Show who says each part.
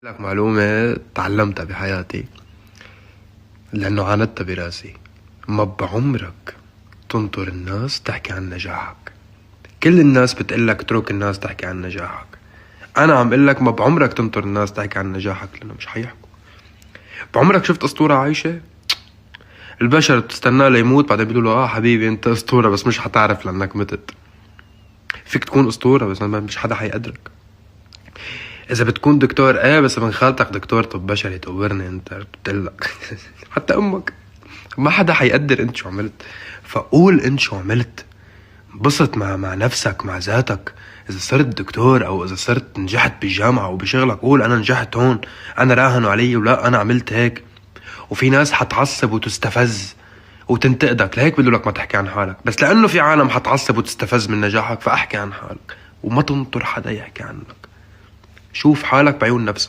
Speaker 1: لك معلومة تعلمتها بحياتي لأنه عاندتها براسي. ما بعمرك تنطر الناس تحكي عن نجاحك. كل الناس بتقلك اترك الناس تحكي عن نجاحك. أنا عم قلك ما بعمرك تنطر الناس تحكي عن نجاحك لأنه مش حيحكوا. بعمرك شفت أسطورة عايشة؟ البشر بتستناه ليموت بعدين بيقولوا حبيبي انت أسطورة بس مش حتعرف لأنك متت. فيك تكون أسطورة بس مش حدا حيقدرك. اذا بتكون دكتور بس ابن خالتك دكتور طب بشري تقورني انت بتقلك حتى امك ما حدا حيقدر انت شو عملت. فقول انت شو عملت، انبسط مع نفسك مع ذاتك. اذا صرت دكتور او اذا صرت نجحت بالجامعة او بشغلك قول انا نجحت هون، انا راهنوا علي ولا انا عملت هيك. وفي ناس حتعصب وتستفز وتنتقدك لهيك بدولك ما تحكي عن حالك، بس لانه في عالم حتعصب وتستفز من نجاحك فاحكي عن حالك وما تنطر حدا يحكي عنك. شوف حالك بعيون نفسك.